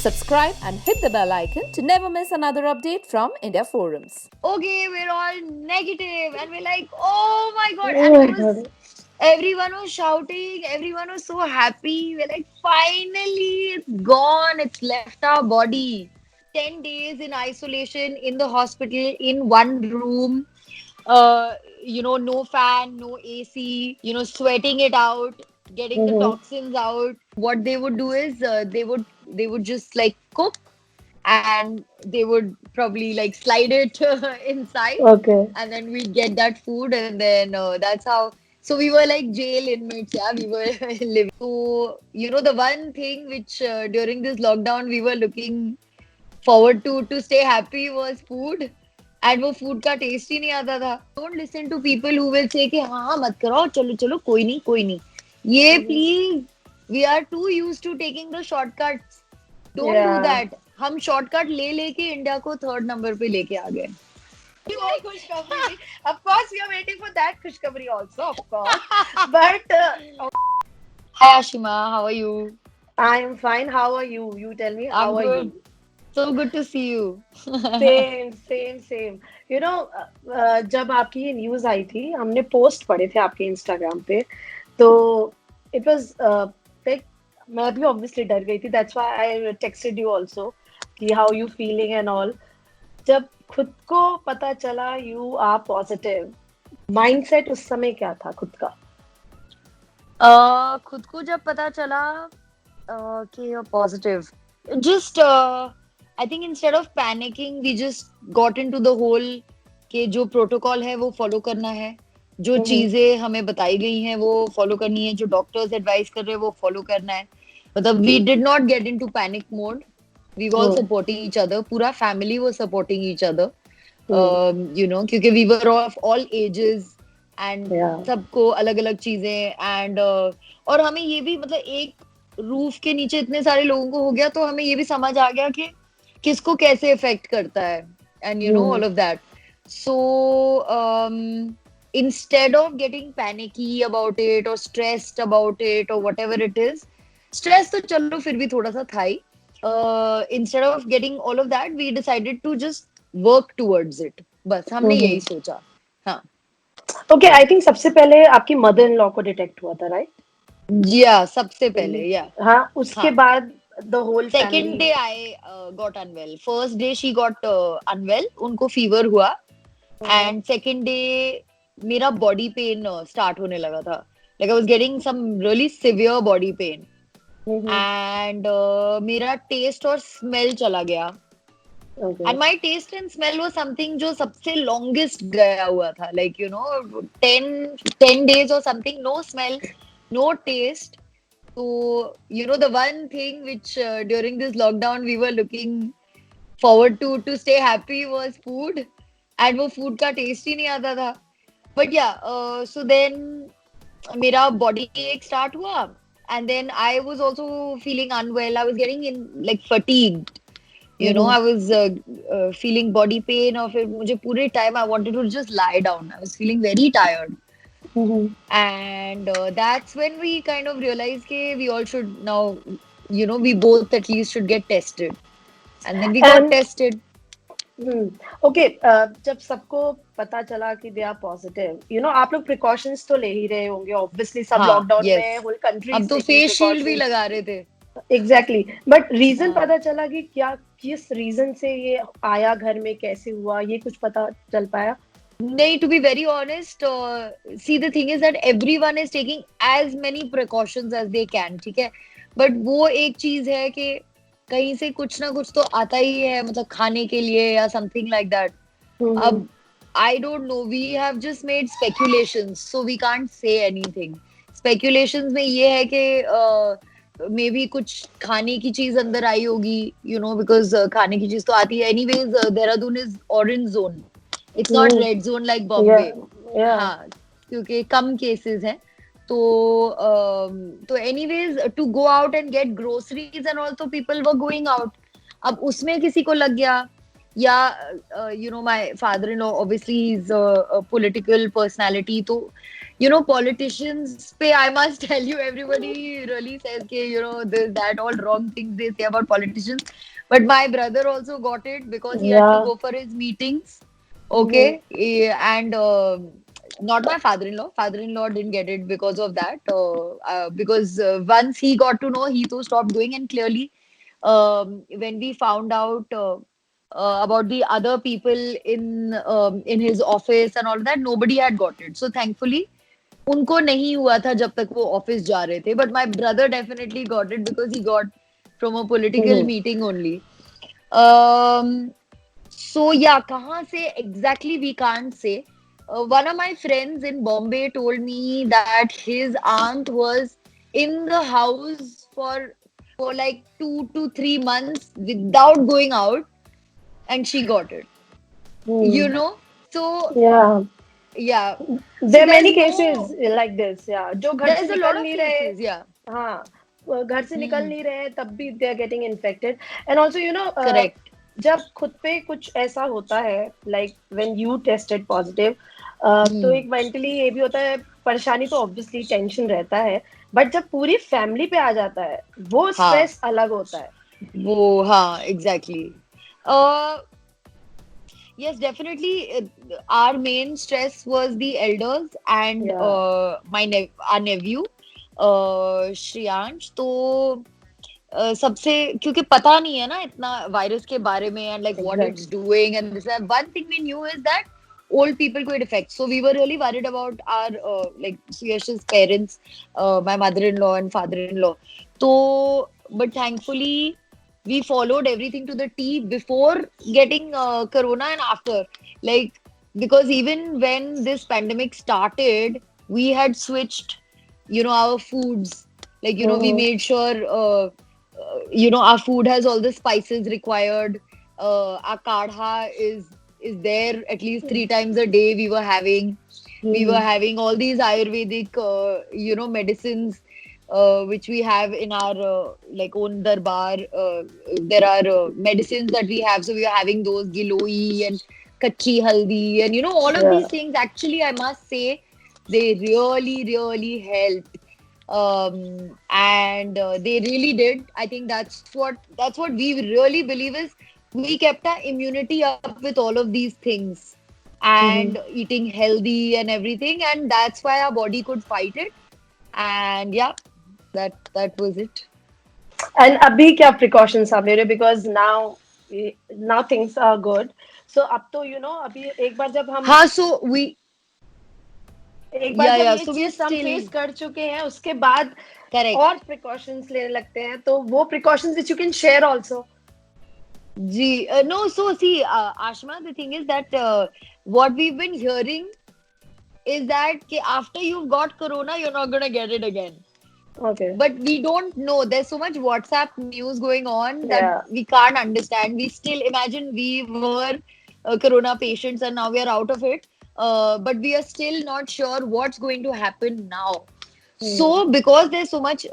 Subscribe and hit the bell icon to never miss another update from India Forums. Okay, we're all negative, and we're like, oh my god, Oh and it my was god. everyone was shouting, everyone was so happy. We're like, finally, it's gone, it's left our body. 10 days in isolation in the hospital in one room, uh, no fan, no AC, sweating it out, getting the Mm-hmm. toxins out. What they would do is they would just like cook and they would probably like slide it inside, Okay. and then we'd get that food, and then that's how. So we were like jail inmates, yeah, we were living. So the one thing which during this lockdown we were looking forward to stay happy was food. And वो food का taste ही नहीं आता था. Don't listen to people who will say कि हाँ हाँ मत करो, चलो चलो, कोई नहीं कोई नहीं. ये Mm-hmm. Please, we are too used to taking the shortcuts. Don't do Yeah. That. हम शॉर्टकट ले लेके इंडिया को थर्ड नंबर पे लेके आ गए. More khushkhabri. Of course, we are waiting for that khushkhabri also, of course. But Hi Ashima, how are you? I am fine. How are you? You tell me, I'm how are good. you? So good to see you. Same same same. You know, जब आपकी ये news आई थी, हमने post पढ़े थे आपके Instagram पे, तो इट वाज लाइक, मैं भी ऑब्वियसली डर गई थी. That's why I texted you also कि how you feeling and all. जब खुद को पता चला यू आर पॉजिटिव, माइंडसेट उस समय क्या था खुद का? खुद को जब पता चला कि positive, just I think instead of panicking we just got into the whole कि जो प्रोटोकॉल है वो फॉलो करना है, जो हम्म. चीजें हमें बताई गई हैं वो फॉलो करनी है, जो डॉक्टर्स एडवाइस कर रहे हैं वो फॉलो करना है. मतलब we did not get into panic mode. We were all hmm. supporting each other. पूरा family was supporting each other. हम्म. क्योंकि we were of all ages and या. सबको अलग अलग चीजें and और हमें ये भी मतलब एक रूफ के नीचे इतने सारे लोगों को हो गया तो हमें ये भी समझ आ गया कि किसको कैसे इफेक्ट करता है and hmm. All of that. So instead of getting panicky about it or stressed about it or whatever it is, stress तो चलो फिर भी थोड़ा सा था ही. Instead of getting all of that we decided to just work towards it. बस हमने हम्म. यही सोचा. हाँ. ओके, आई थिंक सबसे पहले आपकी मदर इन लॉ को डिटेक्ट हुआ था, राइट? या सबसे पहले या. हाँ, उसके हाँ. बाद the whole second family. Day I got unwell. First day she got unwell, उनको फीवर हुआ. एंड सेकेंड डे मेरा बॉडी पेन स्टार्ट होने लगा था. Like I was getting some really severe body pain and मेरा टेस्ट और smell चला गया. Okay. And my taste and smell was something जो सबसे लॉन्गेस्ट गया हुआ था. Like 10 days or something, no smell, no taste. So, the one thing which during this lockdown we were looking forward to stay happy was food. And वो food का taste ही नहीं आता था. But yeah, so then मेरा body ache start हुआ. And then I was also feeling unwell. I was getting in like fatigued. I was feeling body pain और फिर मुझे पूरे time I wanted to just lie down. I was feeling very tired. And that's when we kind of realized that we all should now, we both at least should get tested. And then we got and tested. Okay, जब सबको पता चला कि they are positive, आप लोग precautions तो ले ही रहे होंगे ऑब्वियसली. सब हाँ, लॉकडाउन yes. में होल कंट्री अब इज तो टेकिंग फेस शील्ड भी प्रिकॉशंस. लगा रहे थे. एग्जैक्टली. बट रीजन हाँ. पता चला कि क्या, किस रीजन से ये आया घर में, कैसे हुआ, ये कुछ पता चल पाया? नहीं, to be very honest, see the thing is that everyone is taking as many precautions as they can, ठीक है. But वो एक चीज है कि कहीं से कुछ ना कुछ तो आता ही है, मतलब खाने के लिए या something like that. अब I don't know, we have just made speculations, so we can't say anything. Speculations में ये है कि maybe कुछ खाने की चीज अंदर आई होगी, because खाने की चीज तो आती है. Anyways, Dehradun is orange zone. It's not red zone like या. Bombay. या. हाँ, क्योंकि कम केसेस हैं. तो तो anyways, to go out and get groceries and all, तो people were going out. अब उसमें किसी को लग गया. या my father-in-law, obviously he's a political personality, तो politicians पे, I must tell you, everybody really says कि, this, that, all wrong things they say about politicians. But my brother also got it because he had to Yeah. go for his meetings. Mhm. Okay. And not my father-in-law. Father-in-law didn't get it because of that. Because once he got to know, he too stopped going. And clearly, when we found out about the other people in his office and all that, nobody had got it. So thankfully, उनको नहीं हुआ था जब तक वो office जा रहे थे. But my brother definitely got it because he got from a political Mhm. meeting only. Um, so yeah, कहाँ से exactly we can't say. One of my friends in Bombay told me that his aunt was in the house for like 2 to 3 months without going out, and she got it. You Hmm. know, so Yeah. yeah, so There are many cases like this. Yeah. जो घर से there's a lot निकल of नहीं रहे, cases. Yeah. हाँ, वो घर से निकल Hmm. नहीं रहे तब भी they are getting infected. And also, Correct. जब खुद पे कुछ ऐसा होता है, like when you tested positive, तो Hmm. एक मेंटली ये भी होता है, परेशानी तो ऑब्वियसली टेंशन रहता है, बट जब पूरी फैमिली पे आ जाता है, वो हाँ, स्ट्रेस अलग होता है. वो हाँ, exactly. Uh, yes, definitely. Our main stress was the elders and Yeah, our nephew, Shriyansh. तो सबसे क्योंकि पता नहीं है ना इतना वायरस के बारे में and like what it's exactly. doing and this and one thing we knew is that old people could affect. So we were really worried about our like Suyash's parents, my mother-in-law and father-in-law. So, but thankfully we followed everything to the T before getting corona and after. Like because even when this pandemic started, we had switched, our foods. Like, we Mm-hmm. made sure our food has all the spices required. Our kadha is there at least 3 times a day. We were Mm-hmm. having all these Ayurvedic medicines which we have in our like own darbar. There are medicines that we have, so we are having those giloi and kachi haldi, and all of Yeah. these things. Actually, I must say they really really helped, and they really did. I think that's what we really believe is we kept our immunity up with all of these things and Mm-hmm. eating healthy and everything, and that's why our body could fight it. And yeah, that was it. And अभी क्या precautions आप ले रहे हो? Because now things are good. So अब तो अभी हाँ, so we एक बार yeah, जब yeah, ये so we are चीज हम still फेस कर चुके हैं, उसके बाद correct. और precautions लेने लगते हैं, तो वो precautions which you can share also. No, so see, Ashma, the thing is that what we've been hearing is that after you've got corona, you're not gonna get it again. Okay. But we don't know. There's so much WhatsApp news going on that Yeah. we can't understand. We still imagine we were corona patients and now we are out of it. But we are still not sure what's going to happen now. Hmm. So, because there's so much,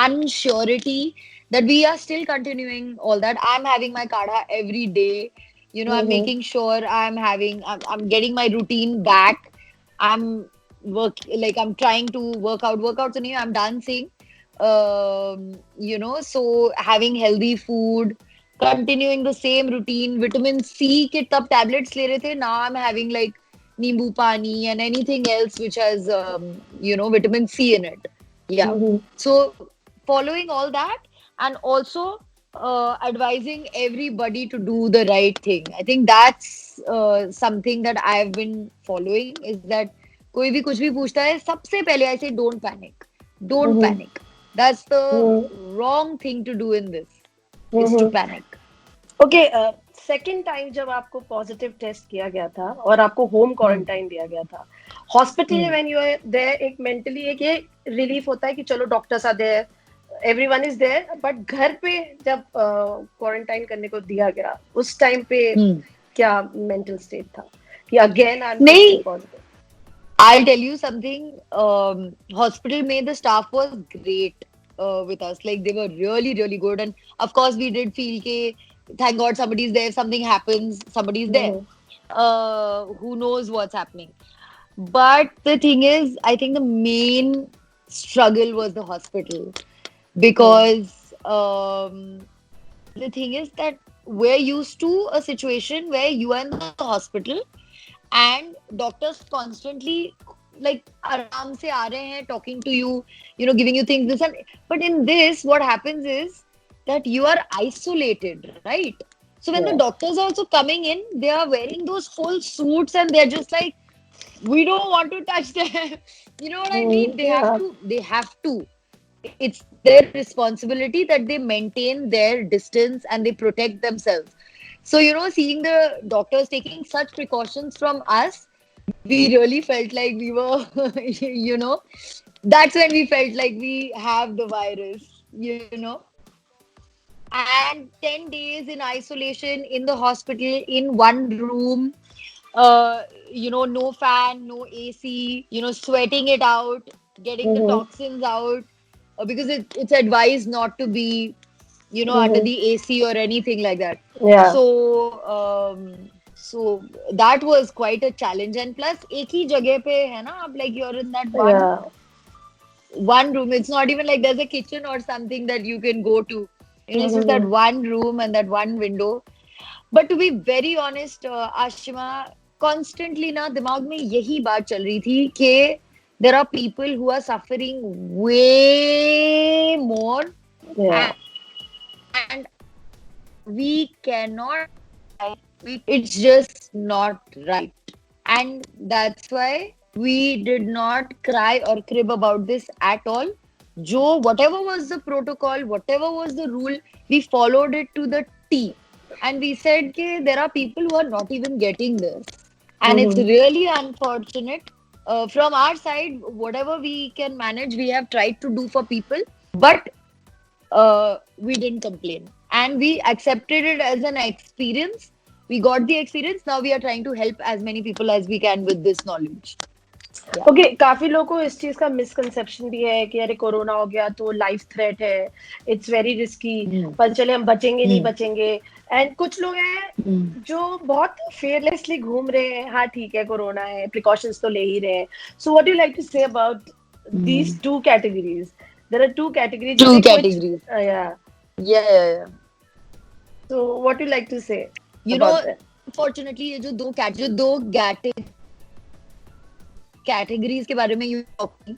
unsurety, that we are still continuing all that. I'm having my kadha every day. I'm Mm-hmm. making sure I'm getting my routine back. I'm I'm trying to work out. Workouts, and I'm dancing. So having healthy food, continuing the same routine. Vitamin C के तब tablets ले रहे थे. Now I'm having like Nimbu Pani and anything else which has vitamin C in it. Yeah. Mm-hmm. So following all that and also advising everybody to do the right thing. I think that's something that I've been following is that कोई भी कुछ भी पूछता है सबसे पहले I say don't panic. Don't Mm-hmm. panic. That's the Mm-hmm. wrong thing to do in this is to Mm-hmm. panic. Okay, second time जब आपको पॉजिटिव टेस्ट किया गया था और आपको होम Hmm. क्वारंटाइन दिया गया था, हॉस्पिटल में Hmm. When you are there, एक मेंटली एक ये रिलीफ होता है कि चलो doctors are there, everyone is there, but घर पे जब क्वारंटाइन करने को दिया गया, उस टाइम पे Hmm. क्या मेंटल स्टेट था कि अगेन आई एम नहीं, testing positive? I'll tell you something. Hospital में the staff was great with us. Like they were really, really good. And of course, we did feel ke, thank God somebody's there. If something happens, somebody's there. Who knows what's happening? But the thing is, I think the main struggle was the hospital, because the thing is that we're used to a situation where you are in the hospital and doctors constantly like aram se aa rahe hain, talking to you, you know, giving you things this and, but in this what happens is that you are isolated, right? So when the Yeah. doctors are also coming in, they are wearing those full suits and they're just like, we don't want to touch them. You know what I mean? Yeah. They have to. It's their responsibility that they maintain their distance and they protect themselves. So, you know, seeing the doctors taking such precautions from us, we really felt like we were, you know, that's when we felt like we have the virus, you know. And 10 days in isolation in the hospital in one room, you know, no fan, no AC, you know, sweating it out, getting the Mm-hmm. toxins out, because it's advised not to be, you know, under Mm-hmm. the AC or anything like that. Yeah. So, so that was quite a challenge. And plus, एक ही जगह पे है ना, आप like you're in that Yeah. one room. It's not even like there's a kitchen or something that you can go to. You know, it's just that Mm-hmm. one room and that one window. But to be very honest, Ashima, constantly ना दिमाग में यही बात चल रही थी कि there are people who are suffering way more, Yeah. and we cannot, it's just not right. And that's why we did not cry or crib about this at all. Jo, whatever was the protocol, whatever was the rule, we followed it to the T. And we said, okay, there are people who are not even getting this. And it's Mm-hmm. really unfortunate. From our side, whatever we can manage, we have tried to do for people. But we didn't complain and we accepted it as an experience. We got the experience. Now we are trying to help as many people as we can with this knowledge. Yeah. Okay काफी लोगों को इस चीज का misconception भी है कि अरे कोरोना हो गया तो लाइफ थ्रेट है, इट्स वेरी रिस्की, Hmm. पर चले हम बचेंगे नहीं Hmm. बचेंगे. एंड कुछ लोग हैं Hmm. जो बहुत फेयरलेसली घूम रहे हैं, हाँ ठीक है कोरोना है, प्रिकॉशंस तो ले ही रहे हैं. So what you like to say about these two categories? There are two categories Two जिसमें कुछ categories. Yeah. Yeah. So what you like to say You know, about that? unfortunately, ये जो दो कैटेगरीज के बारे में यू टॉकिंग,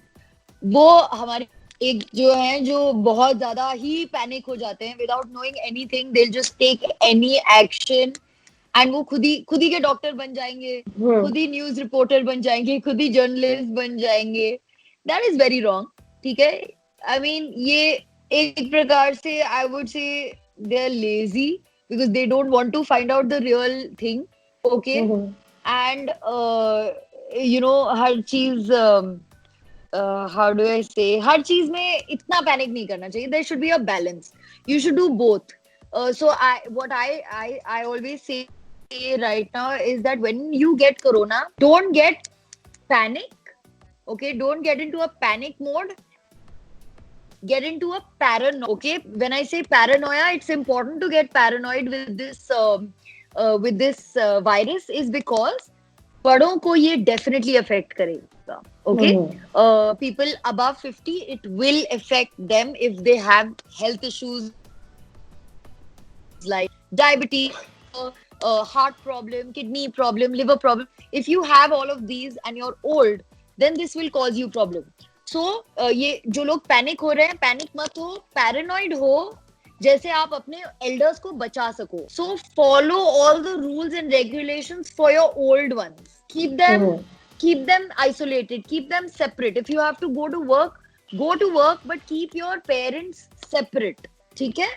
वो हमारे एक जो है जो बहुत ज्यादा ही पैनिक हो जाते हैं without knowing anything, they just take any action and वो खुद ही के डॉक्टर बन जाएंगे, खुद ही न्यूज रिपोर्टर बन जाएंगे, खुद ही जर्नलिस्ट बन जाएंगे. That is very wrong. ठीक है, आई मीन ये एक प्रकार से I would say they are lazy because they don't want to find out the real thing. Okay, and you know हर चीज हाउ डू आई से, हर चीज में इतना पैनिक नहीं करना चाहिए. There should be a balance. You should do both. So I always say right now is that when you get corona, don't get panic. Okay, don't get into a panic mode. Get into a paranoia. Okay, when I say paranoia, it's important to get paranoid with this virus is because बड़ों को ये definitely affect करेगा. Okay, people above 50, it will affect them if they have health issues like diabetes, heart problem, kidney problem, liver problem. If you have all of these and you're old, then this will cause you problem. So ये जो लोग panic हो रहे हैं, panic मत हो, paranoid हो, जैसे आप अपने एल्डर्स को बचा सको. So follow all the rules and regulations for your old ones. Keep them isolated, keep them separate. If you have to go to work, but keep your parents separate. ठीक है,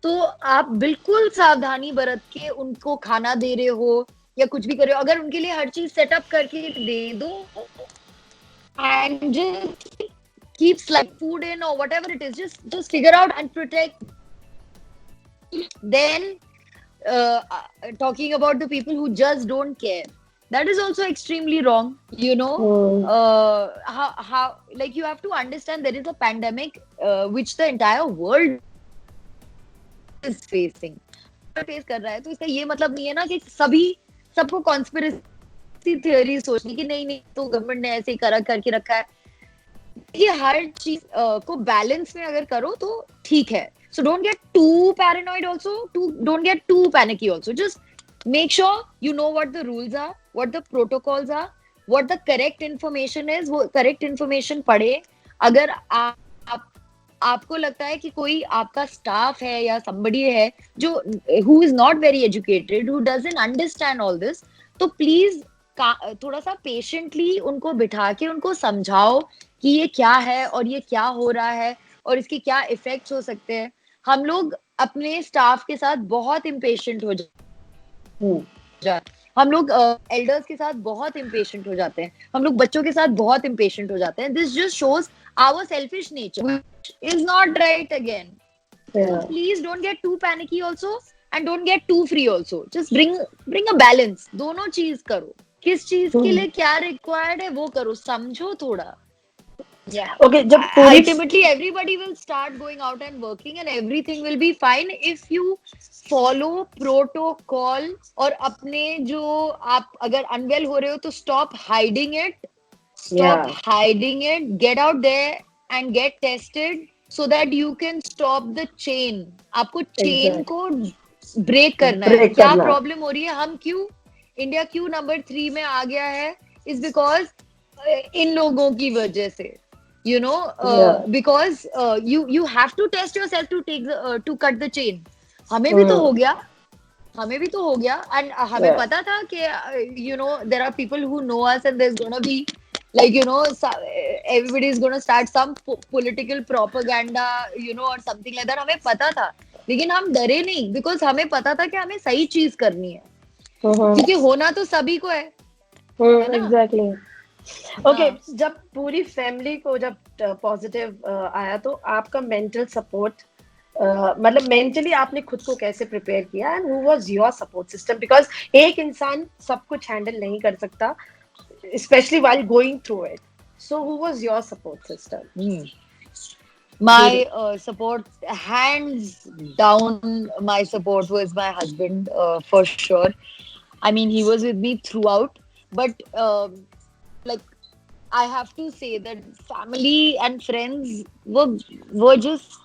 तो आप बिल्कुल सावधानी बरत के उनको खाना दे रहे हो या कुछ भी कर रहे हो, अगर उनके लिए हर चीज सेटअप करके दे दो and just keep like food in or whatever it is, just figure out and protect. Then talking about the people who just don't care, that is also extremely wrong, you know. How like you have to understand there is a pandemic which the entire world is facing, face कर रहा है, तो इसका ये मतलब नहीं है ना कि सबको कॉन्स्पिरेसी सी थियरी सोचनी कि नहीं नहीं तो गवर्नमेंट ने ऐसे ही करके रखा है। ये हर चीज को बैलेंस में अगर करो तो ठीक है। So don't get too paranoid also, don't get too panicky also. Just make sure you know what the rules are, what the protocols are, what the correct information is. वो correct information पढ़े। अगर आपको लगता है कि कोई आपका staff है या somebody है जो who is not very educated, who doesn't understand all this, तो प्लीज थोड़ा सा पेशेंटली उनको बिठा के उनको समझाओ कि ये क्या है और ये क्या हो रहा है और इसके क्या इफेक्ट्स हो सकते हैं। हम लोग अपने स्टाफ के साथ बहुत इम्पेशेंट हो जाते, हम लोग एल्डर्स के साथ बहुत इम्पेशेंट हो जाते हैं, हम लोग बच्चों के साथ बहुत इम्पेशेंट हो जाते हैं। This just shows our selfish nature which is not right again. Please don't get too panicky also and don't get too free also. Just bring a balance. दोनों चीज करो, किस चीज के लिए क्या रिक्वायर्ड है वो करो, समझो थोड़ा। Yeah. Okay, जब पूरी ultimately everybody will start going out and working and everything will be fine if you follow protocol। और अपने जो आप अगर unwell हो रहे हो तो stop hiding it, get out there and get tested so that you can stop the chain। आपको chain को break करना है। क्या प्रॉब्लम हो रही है, हम क्यों इंडिया क्यों नंबर 3 में आ गया है, is because इन लोगों की वजह से, you know, because you have to test yourself to take to cut the chain। हमें भी तो हो गया and हमें पता था कि you know there are people who know us and there's gonna be like you know everybody is gonna start some political propaganda, you know, or something like that। हमें पता था लेकिन हम डरे नहीं because हमें पता था कि हमें सही चीज करनी है, क्योंकि होना तो सभी को है। एग्जैक्टली। ओके, जब पूरी फैमिली को जब पॉजिटिव आया तो आपका मेंटल सपोर्ट, मतलब मेंटली आपने खुद को कैसे प्रिपेयर किया and who was your support system? Because एक इंसान सब कुछ हैंडल नहीं कर सकता, specially while going through it. So who was your support system? My support, hands down, my support was my husband, for sure. I mean, he was with me throughout, but like I have to say that family and friends were just,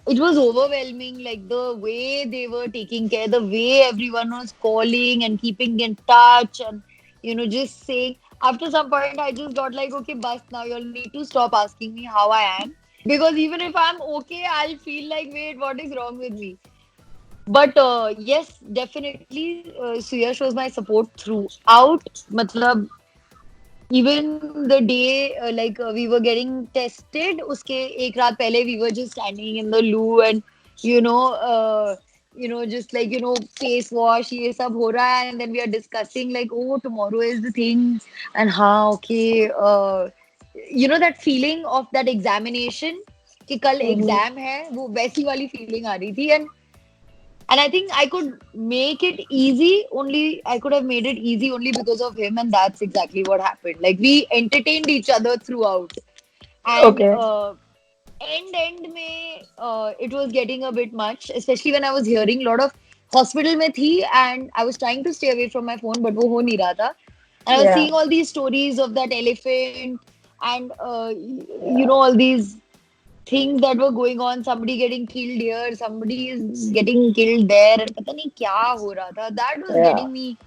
it was overwhelming, like the way they were taking care, the way everyone was calling and keeping in touch and you know just saying. After some point I just got like, okay, bus, now you'll need to stop asking me how I am, because even if I'm okay I'll feel like, wait, what is wrong with me? But yes, definitely Suyash was my support throughout। matlab even the day we were getting tested, uske ek raat pehle we were just standing in the loo and you know just like you know face wash ye sab ho raha hai and then we are discussing like, oh, tomorrow is the thing and okay, you know that feeling of that examination कि कल exam है, वो वैसी वाली feeling आ रही थी। and I think I could make it easy only, I could have made it easy only because of him, and that's exactly what happened। like we entertained each other throughout and end mein it was getting a bit much, especially when I was hearing a lot of hospital mein thi and I was trying to stay away from my phone but wo ho nahi raha tha, and I was seeing all these stories of that elephant and you know all these things that were going on, somebody getting killed here, somebody is getting killed there, and pata nahi kya ho raha tha। that was getting me,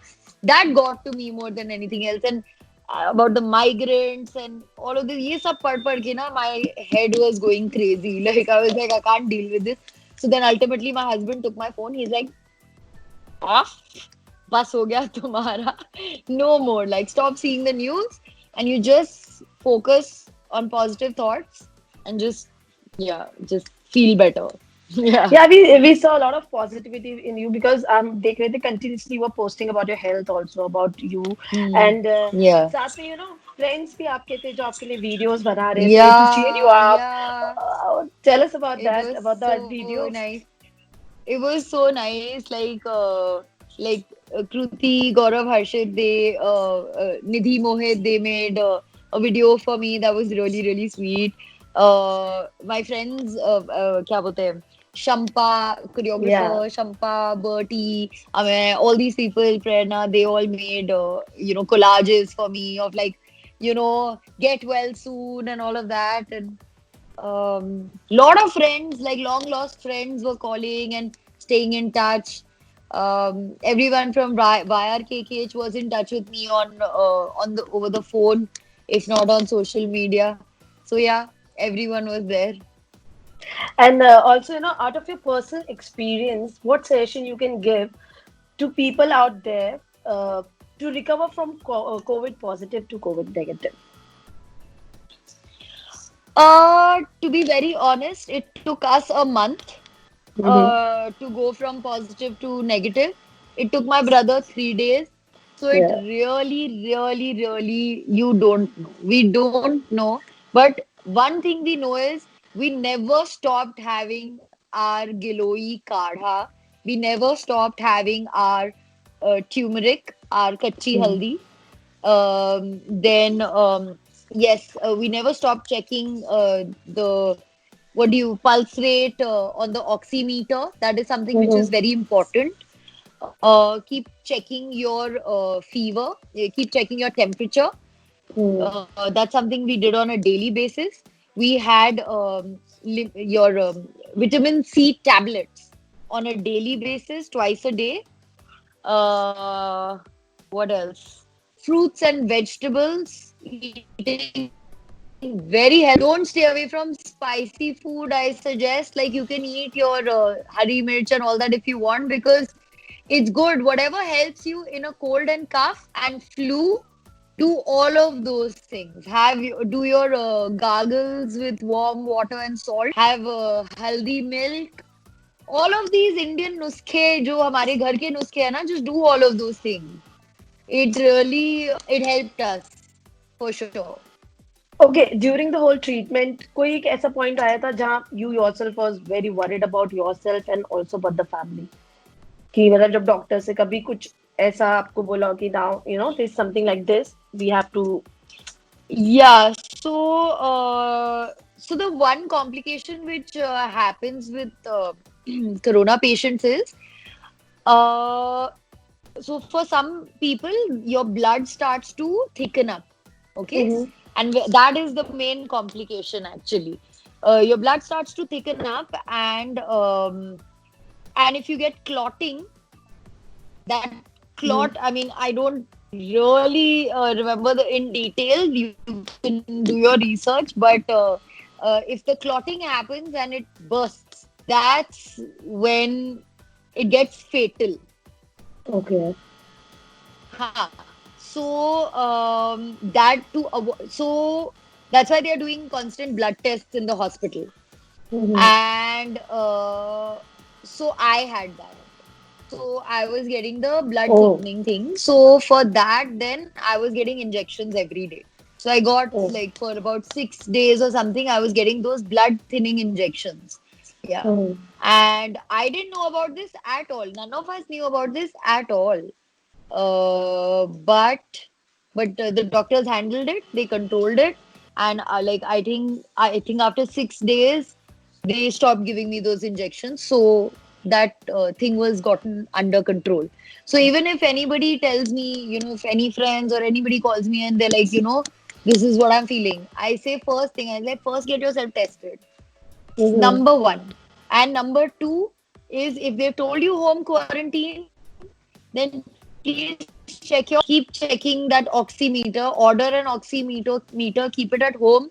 that got to me more than anything else। and about the migrants and all of this, ye sab pad ke na my head was going crazy, like I was like, I can't deal with this। so then ultimately my husband took my phone, he's like, off, bas ho gaya tumhara, no more, like stop seeing the news and you just focus on positive thoughts and just feel better। we saw a lot of positivity in you because देख रहे थे continuously you were posting about your health also, about you and साथ में you know friends भी आपके थे जो आपके लिए videos बना रहे थे to cheer you up। tell us about that, about that video। nice, it was so nice, like Kruti, Gaurav, Harshit, they Nidhi, Mohit, they made a video for me that was really really sweet। my friends क्या बोलते हैं, Shampa, choreographer, Shampa, Bertie, I mean, all these people, Prerna, they all made, collages for me of like, get well soon and all of that. And lot of friends, like long lost friends, were calling and staying in touch. Everyone from YRKKH was in touch with me on the over the phone, if not on social media. So yeah, everyone was there. And also, out of your personal experience, what suggestion you can give to people out there to recover from COVID positive to COVID negative? To be very honest, it took us a month Mm-hmm. to go from positive to negative. It took my brother 3 days. So it Yeah. really, really, really, you don't know. We don't know. But one thing we know is we never stopped having our Giloi kadha. We never stopped having our turmeric, our kachi Mm-hmm. haldi. Then, yes, we never stopped checking the what do you pulse rate on the oximeter. That is something which is Mm-hmm. very important. Keep checking your fever. Keep checking your temperature. That's something we did on a daily basis. We had your vitamin C tablets on a daily basis, twice a day. Uh, what else? Fruits and vegetables, eating very healthy. Don't stay away from spicy food. I suggest like you can eat your hari mirch and all that if you want because it's good. Whatever helps you in a cold and cough and flu, do all of those things. Do your gargles with warm water and salt. Have haldi milk. All of these Indian nuskhe जो हमारे घर के नुस्खे हैं ना, just do all of those things. It helped us for sure. Okay, during the whole treatment, कोई एक ऐसा point आया था जहाँ you yourself was very worried about yourself and also about the family. कि मतलब जब डॉक्टर से कभी कुछ ऐसा आपको बोला हो कि now there's something like this we have to. Yeah, so the one complication which happens with corona patients is uh, so for some people your blood starts to thicken up, okay, Mm-hmm. and that is the main complication actually. Your blood starts to thicken up, and if you get clotting, that clot, I mean, I don't really remember the in detail. You can do your research, but if the clotting happens and it bursts, that's when it gets fatal. Okay. Ha. So so that's why they are doing constant blood tests in the hospital. Mm-hmm. And so I had that. So I was getting the blood Oh. thickening thing. So for that, then I was getting injections every day. So I got Oh. like for about 6 days or something, I was getting those blood thinning injections. Yeah. Mm-hmm. And I didn't know about this at all. None of us knew about this at all. But the doctors handled it. They controlled it, and like I think after 6 days they stopped giving me those injections. So that thing was gotten under control. So even if anybody tells me, if any friends or anybody calls me and they're like, this is what I'm feeling, I say first thing, I like first get yourself tested. Mm-hmm. Number one. And number two is if they've told you home quarantine, then please keep checking that oximeter, order an oximeter, keep it at home.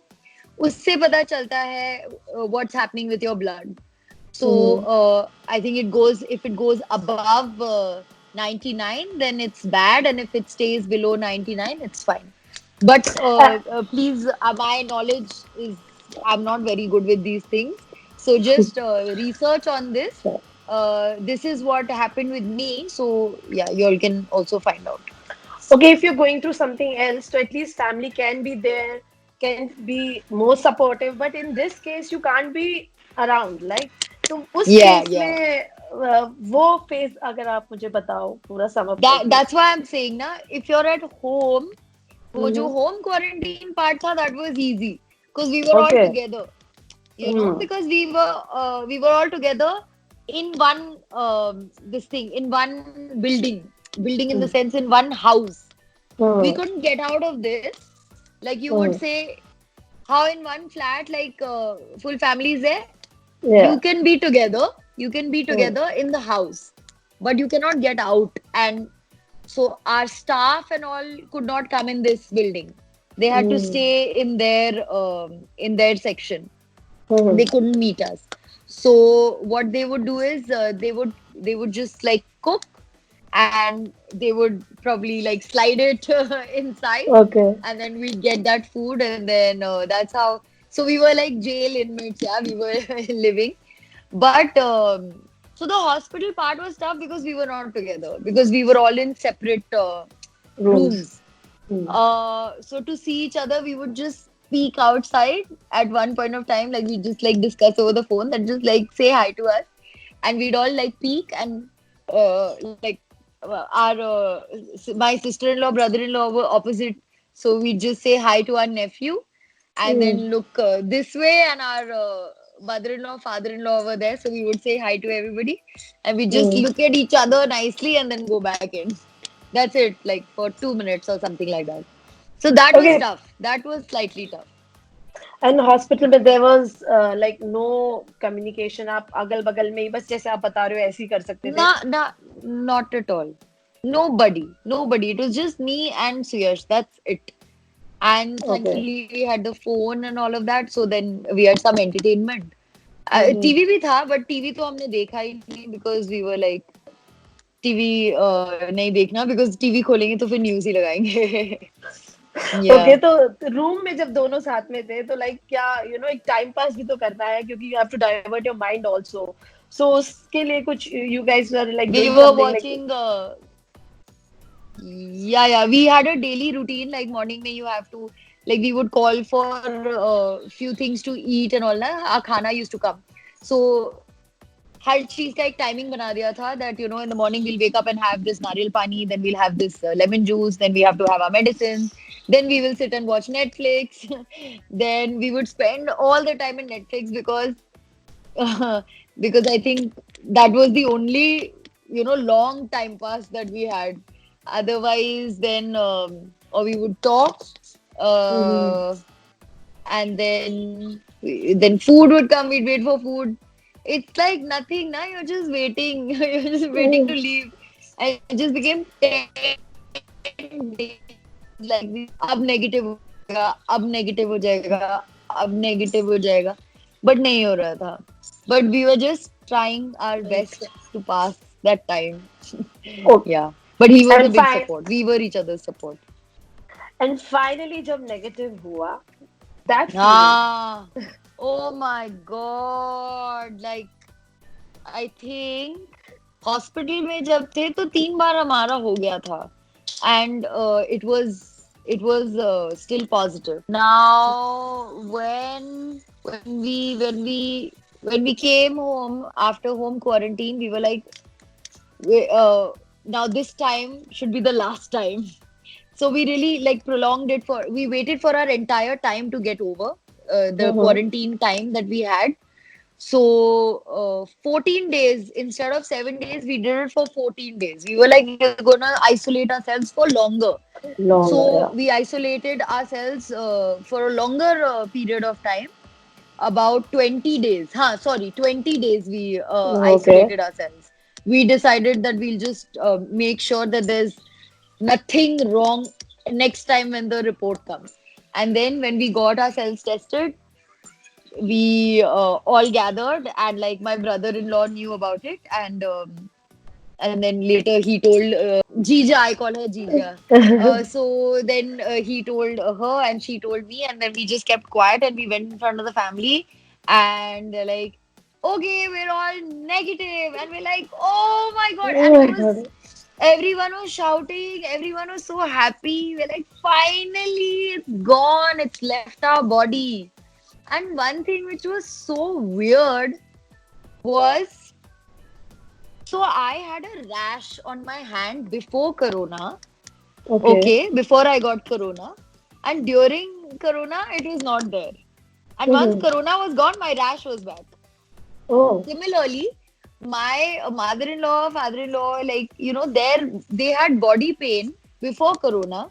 उससे पता चलता है what's happening with your blood. So Mm-hmm. I think if it goes above 99, then it's bad, and if it stays below 99, it's fine. But please, my knowledge is I'm not very good with these things. So just research on this. Sure. This is what happened with me. So yeah, you all can also find out. Okay, if you're going through something else, so at least family can be there, can be more supportive. But in this case, you can't be around. Like, तो उस Yeah, phase yeah. में वो phase अगर आप मुझे बताओ पूरा sum up That करके. that's why I'm saying ना, if you're at home, वो जो Mm-hmm. home quarantine part था, that was easy because we were all Okay. together. you know, because we were all together in one this thing in one building in the sense in one house. We couldn't get out of this. Like you would say, how in one flat, like full family is there, Yeah. you can be together. You can be together in the house, but you cannot get out. And so our staff and all could not come in this building. They had to stay in their section. They couldn't meet us. So what they would do is they would just like cook, and they would probably like slide it inside, Okay. and then we'd get that food, and then that's how. So we were like jail inmates, yeah, we were living. But so the hospital part was tough because we were not together, because we were all in separate rooms. So to see each other, we would just speak outside at one point of time, like we just like discuss over the phone, that just like say hi to us, and we'd all like peek, and like our my sister-in-law, brother-in-law were opposite, so we just say hi to our nephew, and then look this way, and our mother-in-law, father-in-law were there, so we would say hi to everybody, and we just look at each other nicely, and then go back in. That's it, like for 2 minutes or something like that. So that was Okay. tough. That was slightly tough. And hospital में there was like no communication. आप अगल बगल में ही बस जैसे आप बता रहे हो ऐसे ही कर सकते थे. Not at all. Nobody. It was just me and Suyash. That's it. And Okay. thankfully we had the phone and all of that. So then we had some entertainment. TV भी था, but TV तो हमने देखा ही नहीं, because we were like TV नहीं देखना, because TV खोलेंगे तो फिर न्यूज ही लगाएंगे. Okay, Yeah. तो रूम में जब दोनों साथ में थे तो लाइक क्या एक टाइम पास भी तो करना है, क्योंकि you have to divert your mind also. So उसके लिए कुछ you guys were like We doing were something like. watching yeah, we had a daily routine, like morning mein you have to, like we would call for few things to eat and all na. Our khana used to come, so हर चीज का एक timing बना दिया था, that you know in the morning we'll wake up and have this nariyal pani, then we'll have this lemon juice, then we have to have our medicines, then we will sit and watch Netflix. Then we would spend all the time in Netflix, because I think that was the only long time pass that we had. Otherwise, then or we would talk, uh, and then food would come. We'd wait for food. It's like nothing, na. You're just waiting. You're just waiting to leave, and it just became 10 days like this. अब negative हो जाएगा, अब negative हो जाएगा, अब negative हो जाएगा, but नहीं हो रहा था. But we were just trying our best to pass that time. Yeah. But he was a big support. We were each other's support. And finally जब नेगेटिव हुआ, that feeling. Ah, oh my God. Like, I think hospital में जब थे तो 3 बार हमारा हो गया था. And it was still positive. Now, when we came home after home quarantine, we were like, now this time should be the last time. So we really like prolonged it we waited for our entire time to get over the quarantine time that we had. So 14 days instead of 7 days, we did it for 14 days. We were like, we're gonna isolate ourselves for longer. So we isolated ourselves for a longer period of time, about 20 days. 20 days we isolated ourselves. We decided that we'll just make sure that there's nothing wrong next time when the report comes. And then when we got ourselves tested, we all gathered, and like my brother-in-law knew about it, and then later he told Jija, I call her Jija. So then he told her, and she told me, and then we just kept quiet, and we went in front of the family, and they're like, okay, we're all negative, and we're like, oh my God. And everyone was shouting, everyone was so happy. We're like, finally, it's gone, it's left our body. And one thing which was so weird was, so I had a rash on my hand before Corona. Okay, before I got Corona. And during Corona, it was not there. And once Mhm. corona was gone, my rash was back. Oh. Similarly, my mother-in-law, father-in-law, like, they had body pain before corona,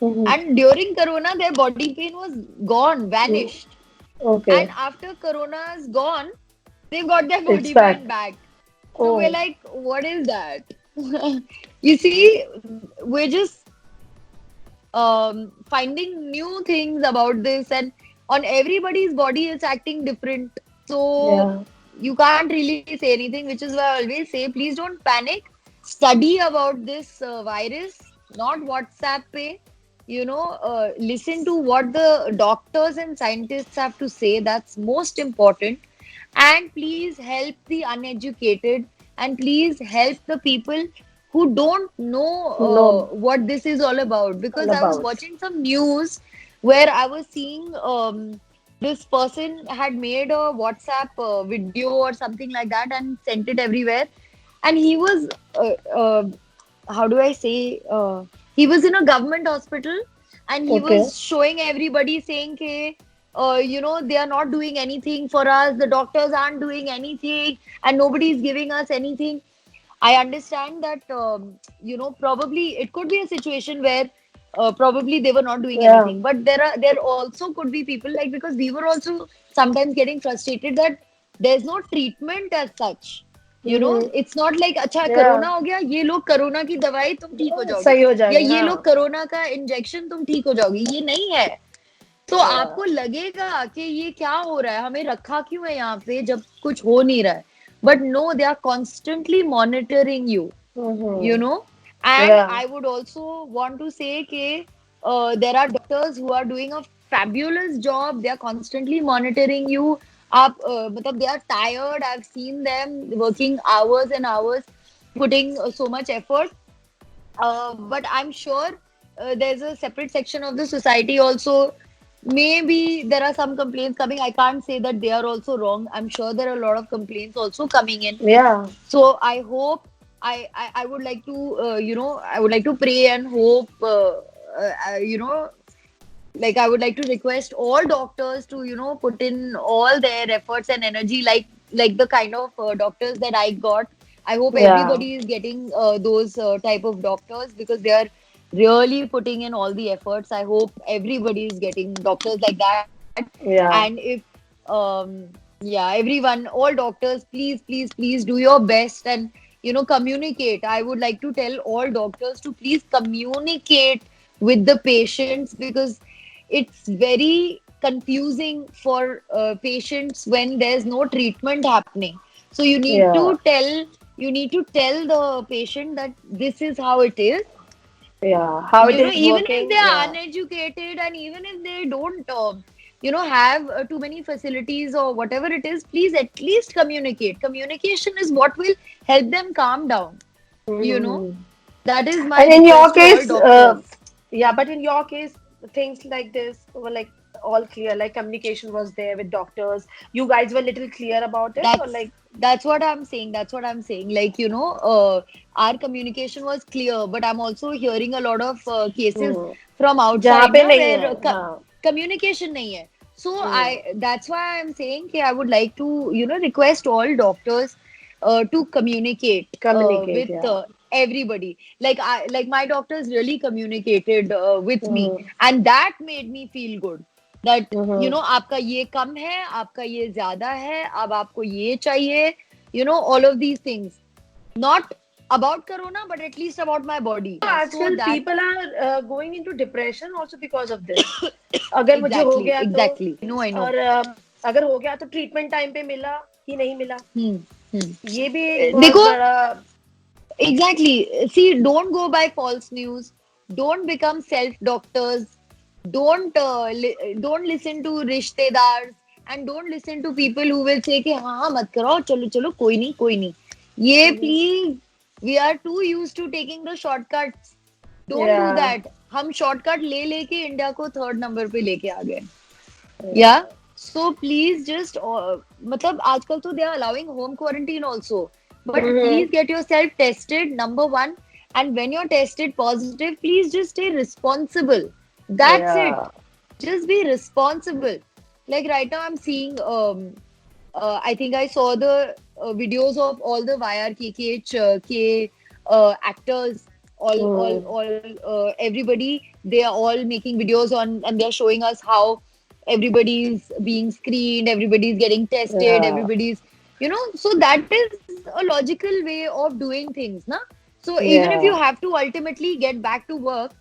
Mhm. and during corona, their body pain was gone, Mm. vanished. And Okay. after corona's gone, they've got their It's body back. pain back. So we're Oh. like, what is that? You see, we're just finding new things about this, and on everybody's body, it's acting different. So Yeah. you can't really say anything, which is why I always say, please don't panic. Study about this virus, not WhatsApp pay. Listen to what the doctors and scientists have to say. That's most important. And please help the uneducated, and please help the people who don't know No. what this is all about. All Because I was about. watching some news where I was seeing this person had made a WhatsApp video or something like that and sent it everywhere. And he was, how do I say, he was in a government hospital, and he Okay. was showing everybody saying, "Hey, they are not doing anything for us. The doctors aren't doing anything, and nobody is giving us anything." I understand that, probably it could be a situation where probably they were not doing Yeah. anything. But there also could be people, like, because we were also sometimes getting frustrated that there's no treatment as such. Mm-hmm. It's not like, अच्छा Yeah. Corona हो गया, ये लो corona की दवाई तुम ठीक हो जाओगे, सही हो या जाएंगे, ये लो हाँ. कोरोना का इंजेक्शन तुम ठीक हो जाओगे, ये नहीं है. तो Yeah. आपको लगेगा कि ये क्या हो रहा है, हमें रखा क्यों है यहाँ पे जब कुछ हो नहीं रहा है. But no, they are constantly monitoring you, you Mm-hmm. know. And Yeah. I would also want to say that there are doctors who are doing a fabulous job. They are constantly monitoring you. मतलब they are tired. I've seen them working hours and hours, putting so much effort. But I'm sure there's a separate section of the society also. Maybe there are some complaints coming. I can't say that they are also wrong. I'm sure there are a lot of complaints also coming in. Yeah. So I hope, I would like to, I would like to pray and hope, like, I would like to request all doctors to, put in all their efforts and energy, like the kind of doctors that I got. I hope Yeah. everybody is getting those type of doctors, because they are really putting in all the efforts. I hope everybody is getting doctors like that. And Yeah. if yeah, everyone, all doctors, please do your best, and communicate. I would like to tell all doctors to please communicate with the patients, because it's very confusing for patients when there's no treatment happening. So Yeah. you need to tell the patient that this is how it is. Yeah. How it is Even if working. they are Yeah. uneducated, and even if they don't have too many facilities or whatever it is, please at least communicate. Communication is what will help them calm down. you know Mm-hmm. that is my And in your request to all case, doctors. yeah, but in your case, things like this were like all clear. Like communication was there with doctors. You guys were little clear about it, or That's like. that's what I'm saying. That's what I'm saying. Like, our communication was clear, but I'm also hearing a lot of cases Hmm. from जहाँ outside पे na, नहीं where है, हाँ. communication nahi hai. So Hmm. that's why I'm saying that I would like to, request all doctors to communicate Communicate, with yeah. everybody. Like my doctors really communicated with me, Hmm. and that made me feel good. That Mm-hmm. आपका ये कम है, आपका ये ज्यादा है, अब आपको ये चाहिए, all of these things, not about corona, but at least about my body. So आजकल that people are going into depression also because of this. अगर मुझे हो exactly, गया तो, exactly. I know. और अगर हो गया तो ट्रीटमेंट टाइम पे मिला कि नहीं मिला, Hmm. Hmm. ये भी एक बहुत देखो, बड़ा. exactly. See, don't go by false news. Don't become self doctors. Don't listen to rishtedars, and don't listen to people who will say कि हाँ हाँ मत करो, चलो चलो कोई नहीं कोई नहीं. ये please, we are too used to taking the shortcuts. Don't do Yeah. that. हम shortcut ले लेके इंडिया को थर्ड नंबर पे लेके आ गए. Yeah. So please just मतलब आजकल तो they are allowing home quarantine also. But Mm-hmm. please get yourself tested, number one. And when you're tested positive, please just stay responsible. That's it. Yeah. Just be responsible. Like right now, I'm seeing. I think I saw the videos of all the YRKKH K actors. Mm. Everybody. They are all making videos on, and they're showing us how everybody's being screened, everybody's getting tested, Yeah. everybody's, So that is a logical way of doing things, na? So even if you Yeah. have to ultimately get back to work,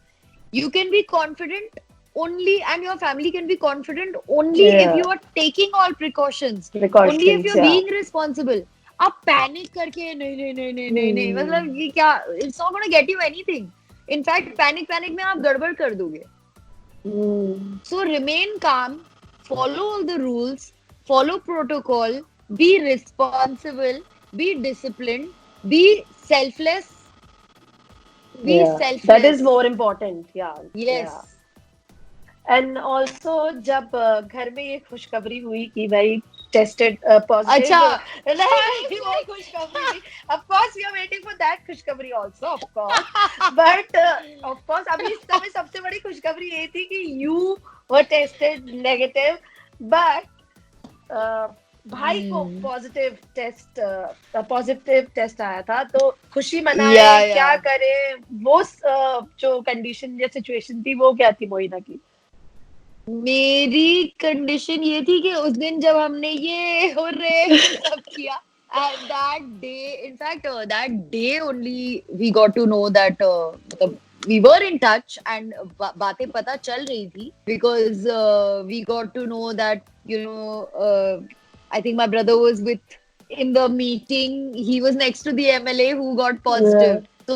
you can be confident only, and your family can be confident only if Yeah. you are taking all precautions, only if Precautions. you're Yeah. being responsible. आप panic करके नहीं नहीं नहीं नहीं नहीं नहीं Hmm. मतलब ये क्या, it's not gonna get you anything. In fact panic panic में आप गड़बड़ कर दोगे. Hmm. So remain calm, follow all the rules, follow protocol, be responsible, be disciplined, be selfless, be Yeah. That is selfless. more important. Yeah. Yeah. Yes. And also जब घर में ये खुशखबरी हुई कि भाई टेस्टेड अच्छा. पॉजिटिव नहीं वो खुशखबरी थी. Of course we are waiting for that खुशखबरी also, of course. But of course अभी इस समय सबसे बड़ी खुशखबरी ये थी कि you were tested negative, but भाई को Hmm. पॉजिटिव टेस्ट आया था, तो खुशी मनाए Yeah, क्या yeah. करें, वो जो कंडीशन या सिचुएशन थी वो क्या थी मोइना की? मेरी कंडीशन ये थी कि उस दिन जब हमने ये हो रे सब किया, and that day, in fact, that day only we got to know that मतलब we were in touch and बातें पता चल रही थी, because we got to know that, I think my brother was with in the meeting. He was next to the MLA who got Yeah. positive. So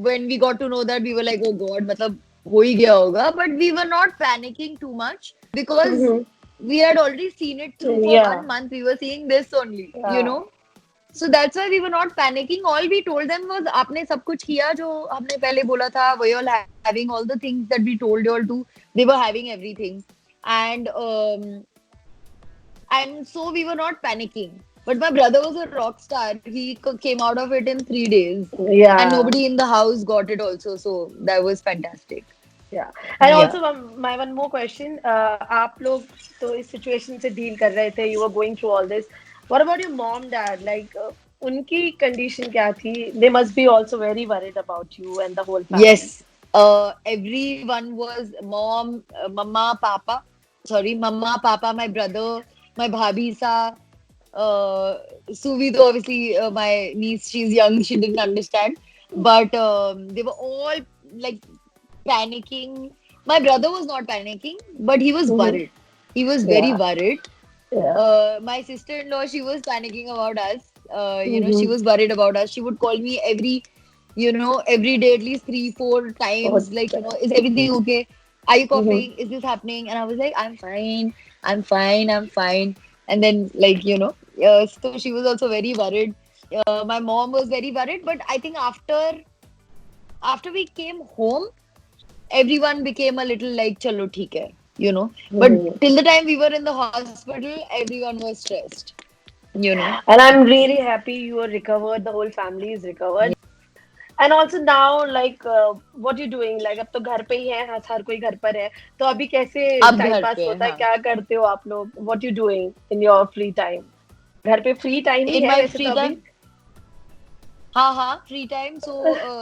when we got to know that, we were like, oh God, मतलब हो ही गया होगा. But we were not panicking too much because Mhm. we had already seen it through for Yeah. 1 month. We were seeing this only, Yeah. So that's why we were not panicking. All we told them was, आपने सब कुछ किया जो हमने पहले बोला था. We all having all the things that we told you all to. They were having everything, and so we were not panicking. But my brother was a rock star. He came out of it in 3 days, and Yeah. nobody in the house got it also. So that was fantastic. Yeah. And Yeah. also my one more question. आप लोग तो इस situation से deal कर रहे थे. You were going through all this. What about your mom, dad? Like उनकी condition क्या थी? They must be also very worried about you and the whole family. Yes. Everyone was mom, mama, papa. Sorry, mama, papa, my brother, my bhabhi sa. Suvi, though obviously my niece, she's young, she didn't understand. But they were all like panicking. My brother was not panicking, but he was Mm-hmm. worried. He was very Yeah. worried. Yeah. My sister-in-law, she was panicking about us. She Mm-hmm. was worried about us. She would call me every day, at least 3, 4 times. Like, is everything okay? Are you Mm-hmm. coughing? Is this happening? And I was like, I'm fine. I'm fine. I'm fine. And then, like, so she was also very worried. My mom was very worried. But I think after we came home, everyone became a little like, chalo, theek hai, Mm-hmm. But till the time we were in the hospital, everyone was stressed, you know. And I'm really happy you are recovered. The whole family is recovered. And also now, like, what you doing? Like, अब तो घर पे ही है, हर कोई घर पर है. तो अभी कैसे अब टाइम घर पास पे है, होता है? हाँ. क्या करते हो आप लोग? What you doing in your free time? घर पे फ्री टाइम ही In है my वैसे तो free अभी. time, free time. So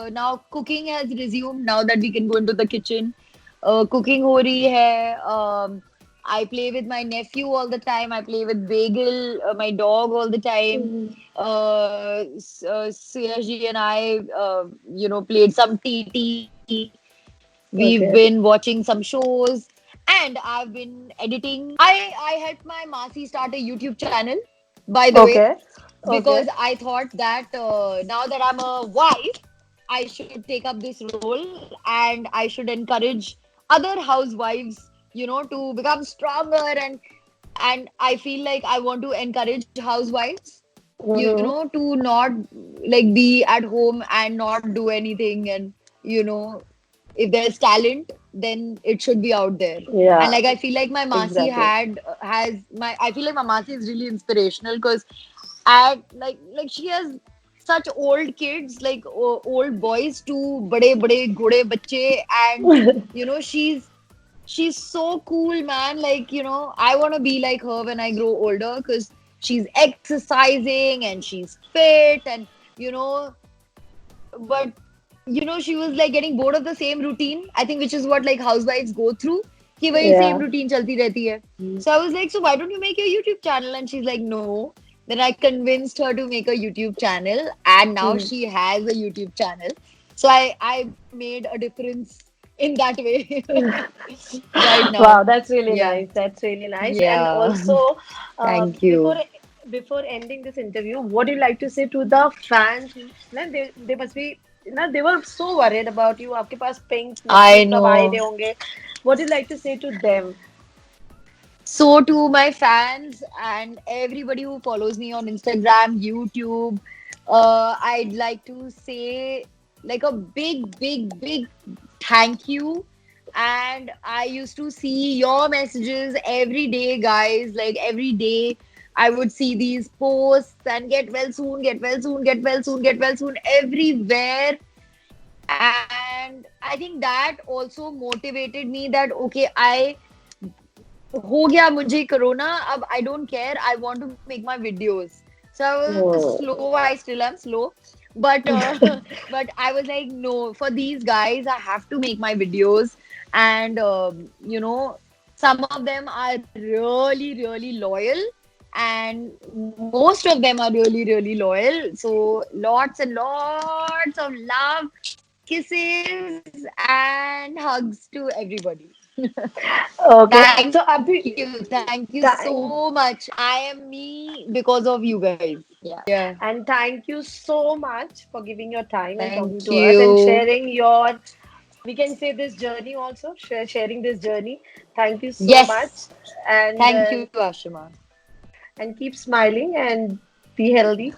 now cooking has resumed. Now that we can go into the kitchen, cooking ho rahi hai. I play with my nephew all the time. I play with Bagel, my dog, all the time. Mhm. CSG and I, played some TT. We've been Okay. watching some shows, and I've been editing. I helped my Masi start a YouTube channel, by the way, Okay. Okay. because I thought that now that I'm a wife, I should take up this role and I should encourage other housewives, to become stronger, and I feel like I want to encourage housewives, Mm-hmm. to not like be at home and not do anything, and if there's talent, then it should be out there. And Yeah. like I feel like my Masi Exactly. I feel like my Masi is really inspirational because at like she has such old kids, like old boys to bade bade gode bache, and she's she's so cool, man. Like, you know, I want to be like her when I grow older because she's exercising and she's fit and, you know, but, you know, she was like getting bored of the same routine, I think, which is what like housewives go through. कि वही same Yeah. routine चलती रहती है. So I was like, so why don't you make your YouTube channel? And she's like, no. Then I convinced her to make a YouTube channel, and now Mm. she has a YouTube channel. So I made a difference in that way right now. Wow, that's really Yeah. nice. That's really nice. And Yeah. also, Thank before you. ending this interview, what do you like to say to the fans? ना, they must be, ना, they were so worried about you. आपके पास pink I नखरे कब आए know. थे होंगे? What do you like to say to them? So to my fans and everybody who follows me on Instagram, YouTube, I'd like to say like a big, big, big thank you. And I used to see your messages every day, guys. Like every day, I would see these posts and get well soon, get well soon, get well soon, get well soon everywhere. And I think that also motivated me that okay, I हो गया मुझे corona अब I don't care, I want to make my videos. So I was Oh. slow, I still am slow, but but I was like no, for these guys I have to make my videos. And you know, some of them are really really loyal, and most of them are really really loyal. So lots and lots of love, kisses and hugs to everybody. Okay. So Thank Abhi, you. Thank you thank so much. I am me because of you guys. Yeah. and thank you so much for giving your time and talking Thank to us and you. sharing your, we can say, this journey also, sharing this journey. Thank you so much. Yes. And Thank you, Ashima. keep smiling and be healthy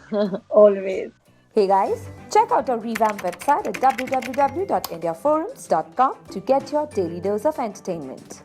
always. Hey guys, check out our revamped website at www.indiaforums.com to get your daily dose of entertainment.